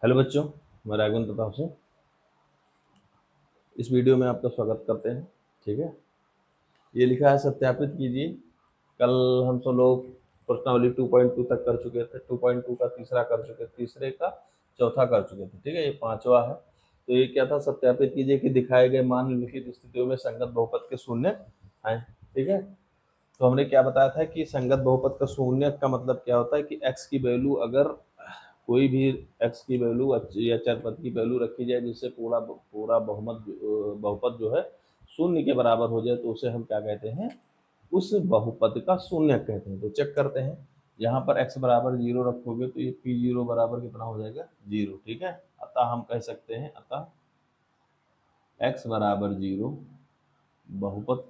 Hello बच्चों, मैं राघवन प्रताप सिंह। इस वीडियो में आपका स्वागत करते हैं। ठीक है, ये लिखा है सत्यापित कीजिए। कल हम सब लोग प्रश्नावली 2.2 तक कर चुके थे, 2.2 का तीसरा कर चुके, तीसरे का चौथा कर चुके थे। ठीक है, ये पांचवा है। तो ये क्या था, सत्यापित कीजिए कि दिखाए गए मान निम्नलिखित स्थितियों में संगत बहुपद के शून्य हैं। ठीक है, तो हमने क्या बताया था कि संगत बहुपद का शून्य का मतलब क्या होता है कि x की वैल्यू, अगर कोई भी x की वैल्यू या चर पद की वैल्यू रखी जाए जिससे पूरा पूरा बहुपद जो है शून्य के बराबर हो जाए, तो उसे हम क्या कहते हैं, उस बहुपद का शून्य कहते हैं। तो चेक करते हैं, यहाँ पर x बराबर 0 रखोगे तो ये p0 बराबर कितना हो जाएगा, 0। ठीक है, अतः हम कह सकते हैं, अतः x बराबर 0 बहुपद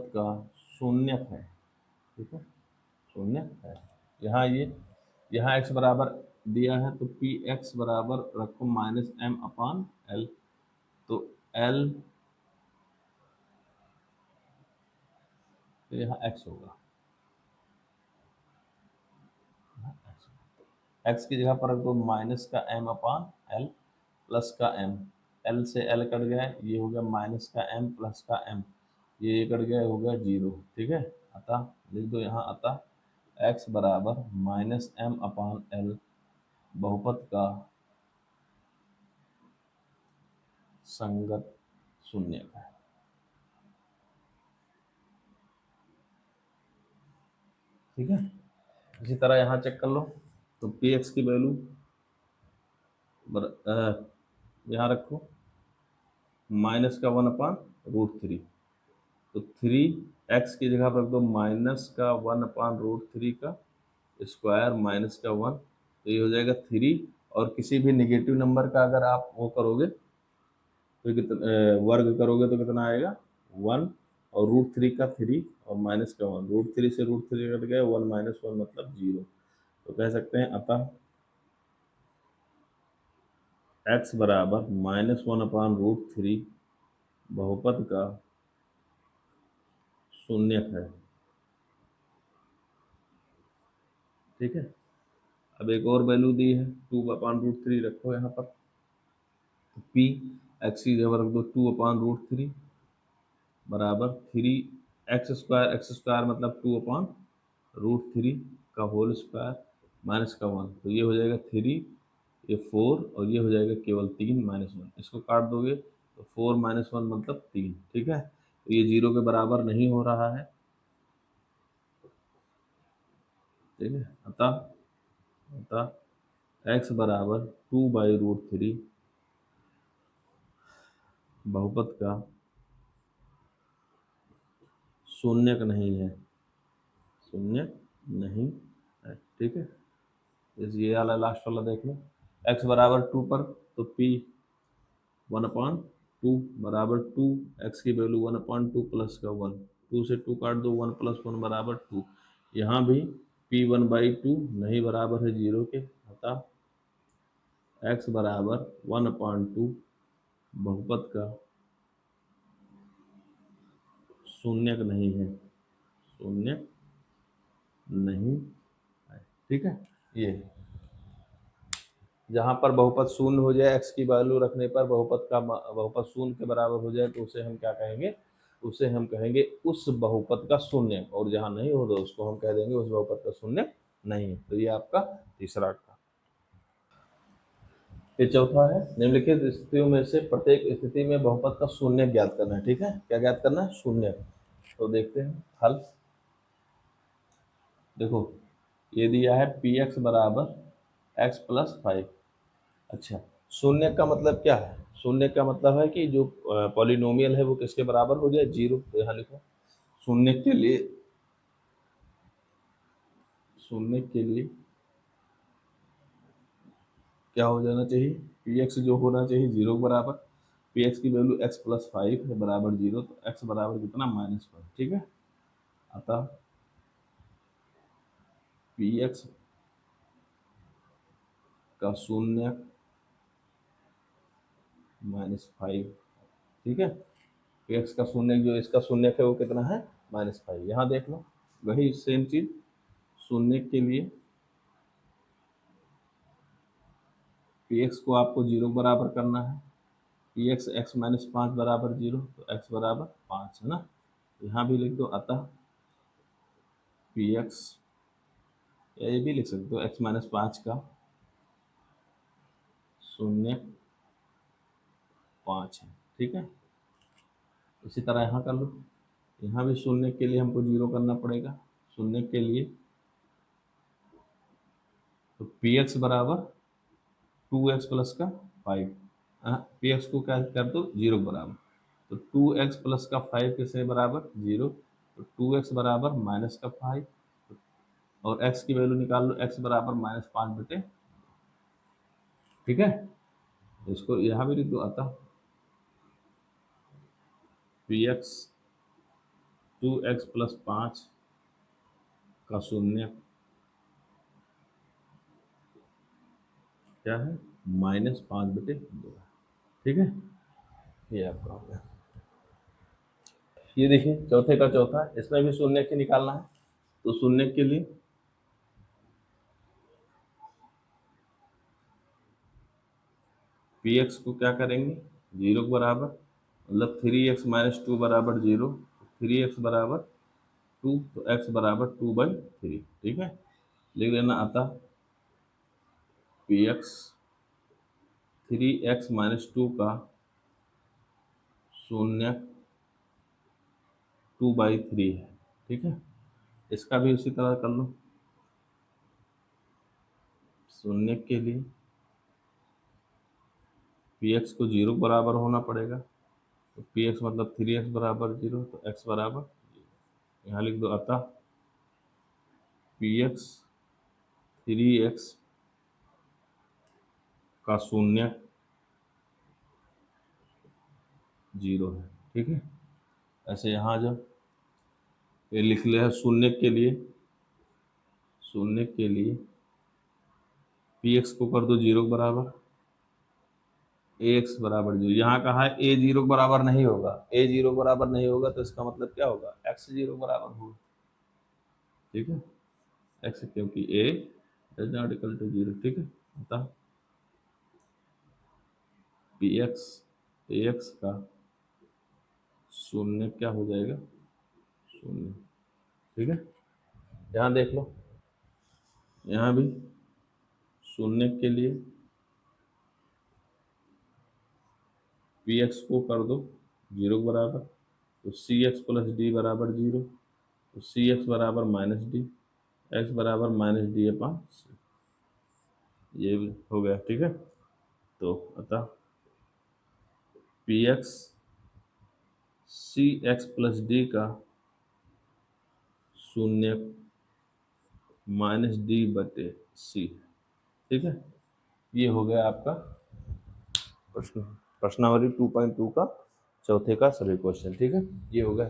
का शून्य है। ठीक है, शून्य है। यहाँ x बराबर दिया है तो पी एक्स बराबर रखो -m/l। तो l, तो यहाँ x होगा, x की जगह पर रख दो माइनस का m/l प्लस का m। l से l कट गया, ये हो गया माइनस का m प्लस का m, ये कट गया, हो गया 0। ठीक है, अतः लिख दो यहाँ, अतः x बराबर -m/l बहुपद का संगत शून्य है। ठीक है, इसी तरह यहाँ चेक कर लो। तो पी एक्स की वैल्यू यहाँ रखो -1/√3। तो 3x की जगह पर रख दो -1/√3 का स्क्वायर -1, तो ये हो जाएगा 3। और किसी भी नेगेटिव नंबर का अगर आप वो करोगे तो कितना वर्ग करोगे तो कितना आएगा, 1। और √3 का 3 और माइनस का 1, √3 से √3 कट गया, 1 - 1 मतलब 0। तो कह सकते हैं अतः x बराबर -1/√3 बहुपद का शून्य है। ठीक है, अब एक और वैल्यू दी है 2/√3 रखो यहाँ पर। तो पी एक्स की जगह रख दो 2/√3 बराबर 3 x² मतलब 2/√3 का होल स्क्वायर माइनस का 1, तो ये हो जाएगा 3, ये 4 और ये हो जाएगा केवल 3 -1। इसको काट दोगे तो 4 - 1 मतलब 3। ठीक है, तो ये 0 के बराबर नहीं हो रहा है। ठीक है, अतः x बराबर 2/√3 बहुपद का शून्य नहीं है, शून्य नहीं है। ठीक है, ये वाला लास्ट वाला देख लो, x बराबर 2 पर तो p 1/2 बराबर 2, x की वैल्यू 1/2 प्लस का 1, 2 से 2 काट दो, 1 + 1 बराबर 2। यहाँ भी p 1/2 नहीं बराबर है 0 के, अतः x बराबर 1/2 बहुपद का शून्य नहीं है, शून्य नहीं है। ठीक है, ये जहाँ पर बहुपद शून्य हो जाए, x की वैल्यू रखने पर बहुपद शून्य के बराबर हो जाए, तो उसे हम क्या कहेंगे, उसे हम कहेंगे उस बहुपद का शून्य। और जहाँ नहीं हो तो उसको हम कह देंगे उस बहुपद का शून्य नहीं है। तो ये आपका तीसरा था। ये चौथा है, निम्नलिखित स्थितियों में से प्रत्येक स्थिति में बहुपद का शून्य ज्ञात करना है। ठीक है, क्या ज्ञात करना है, शून्य। तो देखते हैं हल। देखो, ये दिया है पी एक्स बराबर x+5। अच्छा, शून्य का मतलब क्या है, शून्य का मतलब है कि जो पॉलिनोमियल है वो किसके बराबर हो जाए, 0। तो यहाँ लिखो शून्य के लिए, शून्य के लिए क्या हो जाना चाहिए, पी एक्स जो होना चाहिए 0 के बराबर। पी एक्स की वैल्यू x+5 है बराबर 0, तो x बराबर कितना, -1। ठीक है, अतः पी एक्स का शून्य -5। ठीक है, पी एक्स का शून्य जो इसका शून्य है वो कितना है, -5। यहाँ देख लो वही सेम चीज, शून्य के लिए पी एक्स को आपको 0 बराबर करना है, पी एक्स एक्स माइनस 5 बराबर 0, तो एक्स बराबर 5 है ना। यहाँ भी लिख दो, अतः पी एक्स, या ये भी लिख सकते हो एक्स माइनस 5 का 0.5 है, ठीक है। इसी तरह यहाँ कर लो, यहाँ भी शून्य के लिए हमको 0 करना पड़ेगा, शून्य के लिए तो पी एक्स बराबर 2x प्लस का 5, पी एक्स को क्या कर दो 0 बराबर, तो 2x प्लस का 5 किसके बराबर 0, तो 2x बराबर माइनस का 5, और x की वैल्यू निकाल लो, x बराबर -5/, ठीक है। इसको यहाँ भी लिख दो, अतः पी एक्स 2x प्लस 5 का शून्य क्या है -5/2, ठीक है। ये आपका हो गया। ये देखिए चौथे का चौथा, इसमें भी शून्य के निकालना है, तो शून्य के लिए पी एक्स को क्या करेंगे 0 के बराबर, मतलब 3x माइनस 2 बराबर 0, 3x बराबर 2, तो x बराबर 2/3, ठीक है। लिख लेना, अतः पी एक्स 3x माइनस 2 का शून्य 2/3 है, ठीक है। इसका भी उसी तरह कर लो, शून्य के लिए पी एक्स को 0 बराबर होना पड़ेगा, तो पी एक्स मतलब 3x बराबर 0, तो x बराबर 0। यहाँ लिख दो, अतः पी एक्स 3x का शून्य 0 है, ठीक है। ऐसे यहाँ जब ये लिख लिया शून्य के लिए, शून्य के लिए पी एक्स को कर दो 0 के बराबर, ए एक्स बराबर 0, यहाँ कहा है ए 0 बराबर नहीं होगा, ए 0 बराबर नहीं होगा तो इसका मतलब क्या होगा एक्स 0 बराबर होगा, ठीक है। एक्स क्योंकि ए डज नॉट इक्वल टू 0, ठीक है। अतः पी एक्स ए एक्स का शून्य क्या हो जाएगा 0, ठीक है। यहाँ देख लो, यहाँ भी शून्य के लिए पी एक्स को कर दो 0 बराबर, तो सी एक्स प्लस डी बराबर 0, तो सी एक्स बराबर माइनस डी, एक्स बराबर -d/c, ये भी हो गया, ठीक है। तो अतः पी एक्स सी एक्स प्लस डी का शून्य -d/c, ठीक है। ये हो गया आपका प्रश्नावली 2.2 का चौथे का सभी क्वेश्चन, ठीक है। ये हो गया,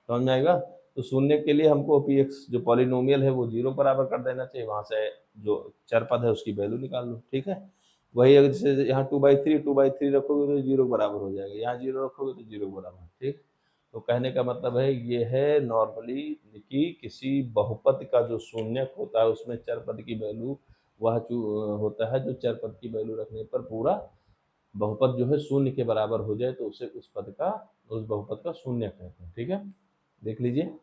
समझ में आएगा। तो शून्य के लिए हमको पी एक्स जो पॉलिनोमियल है वो 0 बराबर कर देना चाहिए, वहाँ से जो चर पद है उसकी वैल्यू निकाल लो, ठीक है। वही अगर जैसे यहाँ 2/3 रखोगे तो 0 बराबर हो जाएगा, यहाँ 0 रखोगे तो 0 बराबर, ठीक। तो कहने का मतलब है ये है नॉर्मली कि किसी बहुपद का जो शून्यक होता है उसमें चर पद की वैल्यू वह होता है जो चर पद की वैल्यू रखने पर पूरा बहुपद जो है शून्य के बराबर हो जाए तो उसे उस बहुपद का शून्य कहते हैं, ठीक है। देख लीजिए।